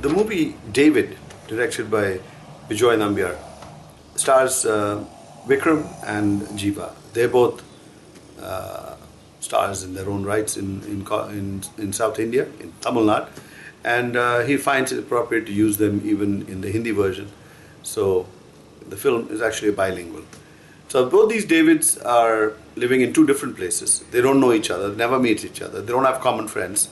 The movie David, directed by Bijoy Nambiar, stars Vikram and Jiva. They're both stars in their own rights in South India, in Tamil Nadu, and he finds it appropriate to use them even in the Hindi version. So the film is actually bilingual. So both these Davids are living in two different places. They don't know each other, never meet each other. They don't have common friends.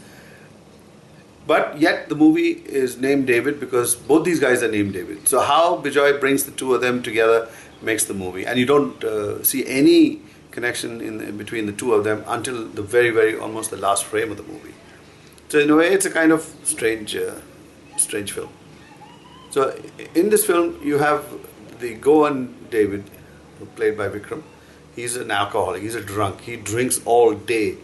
But yet the movie is named David because both these guys are named David. So how Bijoy brings the two of them together makes the movie. And you don't see any connection in between the two of them until the very, almost the last frame of the movie. So in a way, it's a kind of strange film. So in this film, you have the Goan David, played by Vikram. He's an alcoholic. He's a drunk. He drinks all day.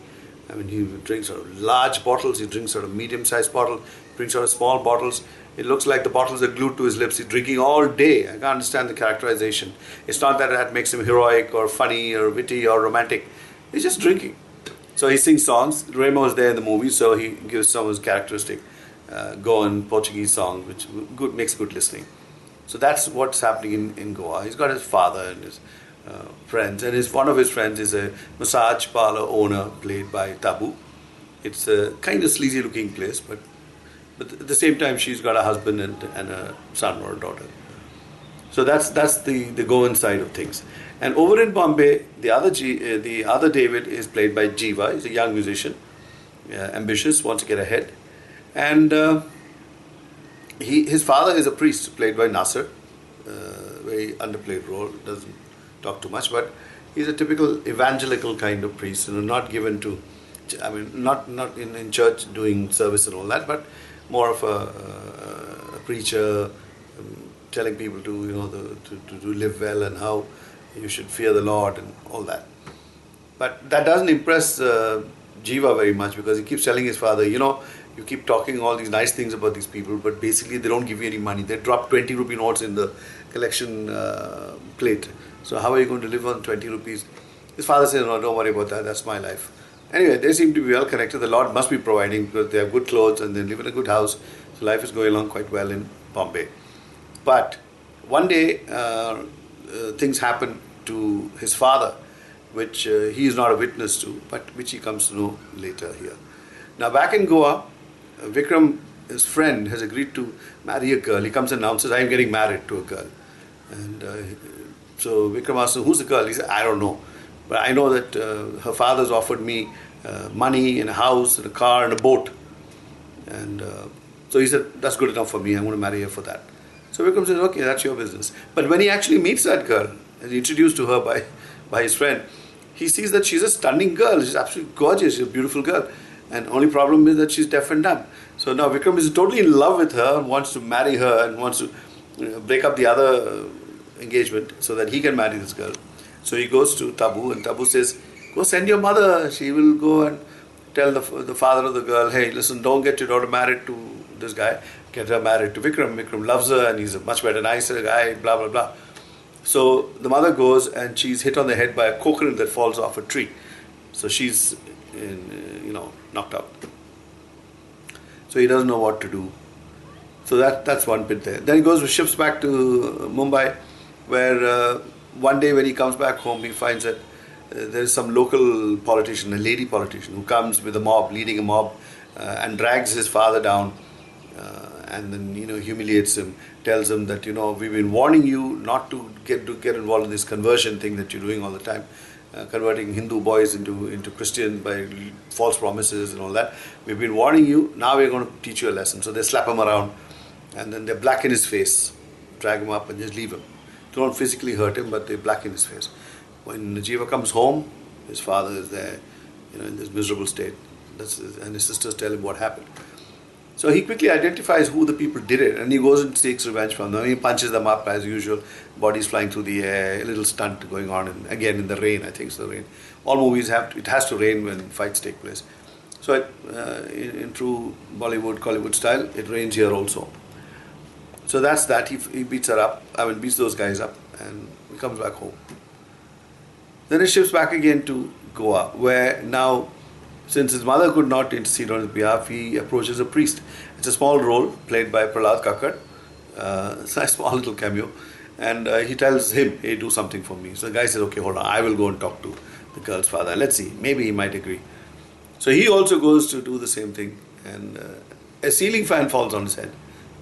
I mean, he drinks out of large bottles. He drinks out of medium-sized bottles. Drinks out of small bottles. It looks like the bottles are glued to his lips. He's drinking all day. I can't understand the characterization. It's not that makes him heroic or funny or witty or romantic. He's just drinking. So he sings songs. Remo is there in the movie, so he gives some of his characteristic Goan Portuguese songs, which makes good listening. So that's what's happening in Goa. He's got his father and his friends, and one of his friends is a massage parlor owner played by Tabu. It's a kind of sleazy looking place, but at the same time she's got a husband and a son or a daughter. So that's the Goan side of things. And over in Bombay, the other David is played by Jiva. He's a young musician, ambitious, wants to get ahead, and his father is a priest played by Nasser. Very underplayed role, doesn't talk too much, but he's a typical evangelical kind of priest, not given to, I mean, not in church doing service and all that, but more of a preacher, telling people to live well and how you should fear the Lord and all that. But that doesn't impress Jiva very much, because he keeps telling his father, you keep talking all these nice things about these people, but basically they don't give you any money. They drop 20 rupee notes in the collection plate. So how are you going to live on 20 rupees? His father says, no, don't worry about that, that's my life. Anyway, they seem to be well connected. The Lord must be providing, because they have good clothes and they live in a good house. So life is going along quite well in Bombay. But one day, things happen to his father, which he is not a witness to, but which he comes to know later here. Now back in Goa, Vikram, his friend, has agreed to marry a girl. He comes and announces, I am getting married to a girl. And so Vikram asks him, who's the girl? He said, I don't know. But I know that her father's offered me money and a house and a car and a boat. And so he said, that's good enough for me. I'm going to marry her for that. So Vikram says, okay, that's your business. But when he actually meets that girl, and introduced to her by his friend, he sees that she's a stunning girl. She's absolutely gorgeous. She's a beautiful girl. And only problem is that she's deaf and dumb. So now Vikram is totally in love with her and wants to marry her and wants to break up the other engagement so that he can marry this girl. So he goes to Tabu, and Tabu says, go send your mother. She will go and tell the father of the girl, hey, listen, don't get your daughter married to this guy. Get her married to Vikram. Vikram loves her and he's a much better, nicer guy, blah, blah, blah. So the mother goes and she's hit on the head by a coconut that falls off a tree. So she's knocked out. So he doesn't know what to do. So that's one bit there. Then he ships back to Mumbai, where one day when he comes back home, he finds that there's some local politician, a lady politician, who comes with a mob, leading a mob, and drags his father down, and then humiliates him, tells him that we've been warning you not to get involved in this conversion thing that you're doing all the time. Converting Hindu boys into Christians by false promises and all that. We've been warning you, now we're going to teach you a lesson. So they slap him around and then they blacken his face, drag him up and just leave him. They don't physically hurt him, but they blacken his face. When Jiva comes home, his father is there, in this miserable state. And his sisters tell him what happened. So he quickly identifies who the people did it, and he goes and takes revenge from them. He punches them up as usual, bodies flying through the air, a little stunt going on, and again in the rain, I think it's the rain. All movies it has to rain when fights take place. So in true Bollywood, Hollywood style, it rains here also. So that's that. He beats her up, beats those guys up, and he comes back home. Then it shifts back again to Goa, where now Since his mother could not intercede on his behalf, he approaches a priest. It's a small role played by Prahlad Kakad. It's a small little cameo. And he tells him, hey, do something for me. So the guy says, okay, hold on, I will go and talk to the girl's father. Let's see, maybe he might agree. So he also goes to do the same thing. And a ceiling fan falls on his head.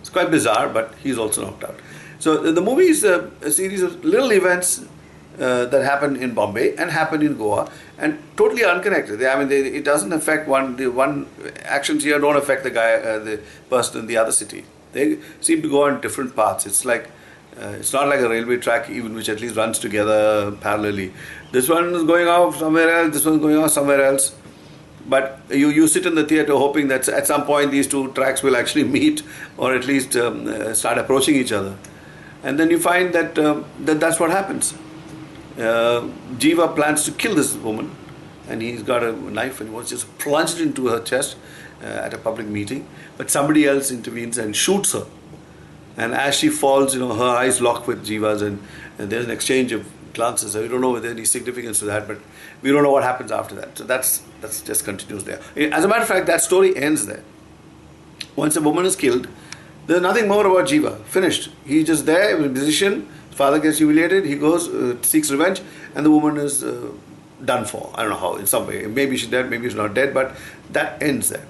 It's quite bizarre, but he's also knocked out. So the movie is a series of little events that happen in Bombay and happen in Goa, and totally unconnected. It doesn't affect the one actions here don't affect the guy, the person in the other city. They seem to go on different paths. It's like it's not like a railway track, even which at least runs together parallelly. This one is going off somewhere else. This one is going off somewhere else. But you sit in the theatre hoping that at some point these two tracks will actually meet, or at least start approaching each other. And then you find that that's what happens. Jiva plans to kill this woman, and he's got a knife and he was just plunged into her chest at a public meeting. But somebody else intervenes and shoots her. And as she falls, her eyes lock with Jiva's, and there's an exchange of glances. We don't know whether there's any significance to that, but we don't know what happens after that. So that's just continues there. As a matter of fact, that story ends there. Once a woman is killed, there's nothing more about Jiva. Finished. He's just there, a musician. His father gets humiliated. He goes, seeks revenge, and the woman is done for. I don't know how, in some way. Maybe she's dead, maybe she's not dead, but that ends there.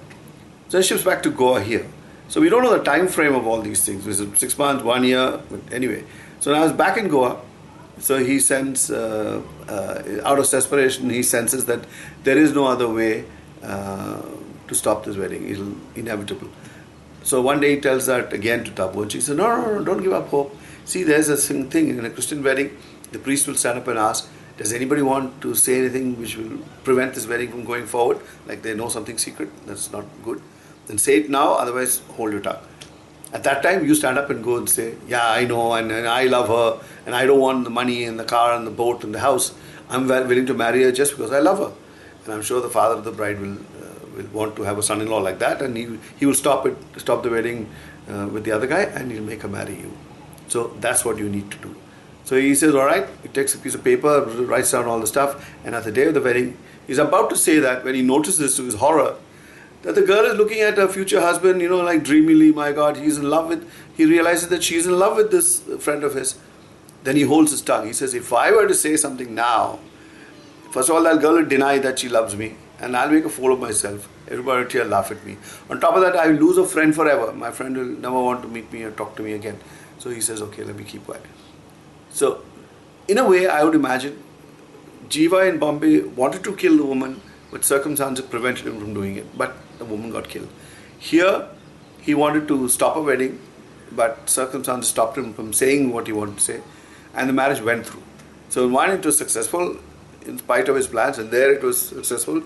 So it shifts back to Goa here. So we don't know the time frame of all these things. Is it 6 months, 1 year? But anyway, so now he's back in Goa. So he sends, out of desperation, he senses that there is no other way to stop this wedding. It's inevitable. So one day he tells that again to Tabu, and she says, no, don't give up hope. See, there's a thing in a Christian wedding, the priest will stand up and ask, does anybody want to say anything which will prevent this wedding from going forward? Like they know something secret, that's not good. Then say it now, otherwise hold your tongue. At that time, you stand up and go and say, yeah, I know, and I love her, and I don't want the money and the car and the boat and the house. I'm willing to marry her just because I love her. And I'm sure the father of the bride will want to have a son-in-law like that, and he will stop the wedding with the other guy, and he'll make her marry you. So that's what you need to do. So he says, all right, he takes a piece of paper, writes down all the stuff, and at the day of the wedding, he's about to say that when he notices to his horror that the girl is looking at her future husband, like dreamily, my God, he realizes that she's in love with this friend of his. Then he holds his tongue. He says, if I were to say something now, first of all, that girl will deny that she loves me, and I'll make a fool of myself. Everybody here will laugh at me. On top of that, I will lose a friend forever. My friend will never want to meet me or talk to me again. So he says, okay, let me keep quiet. So, in a way, I would imagine Jiva in Bombay wanted to kill the woman, but circumstances prevented him from doing it. But the woman got killed. Here, he wanted to stop a wedding, but circumstances stopped him from saying what he wanted to say, and the marriage went through. So in one, it was successful in spite of his plans, and there it was successful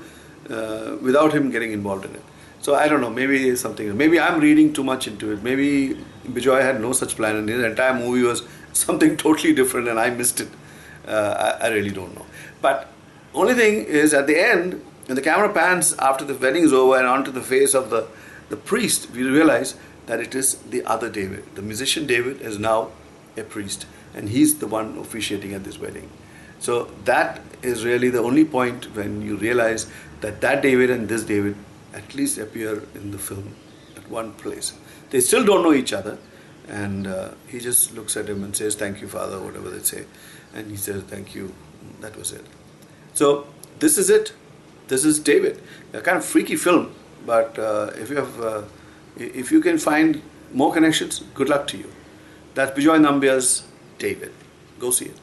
without him getting involved in it. So I don't know, maybe something. Maybe I'm reading too much into it. Maybe Bijoy had no such plan, and his entire movie was something totally different, and I missed it. I really don't know. But only thing is, at the end, when the camera pans after the wedding is over and onto the face of the priest, we realize that it is the other David. The musician David is now a priest, and he's the one officiating at this wedding. So that is really the only point when you realize that David and this David at least appear in the film at one place. They still don't know each other, and he just looks at him and says, thank you, Father, whatever they say. And he says, thank you. That was it. So this is it. This is David. A kind of freaky film, but if you can find more connections, good luck to you. That's Bijoy Nambiar's David. Go see it.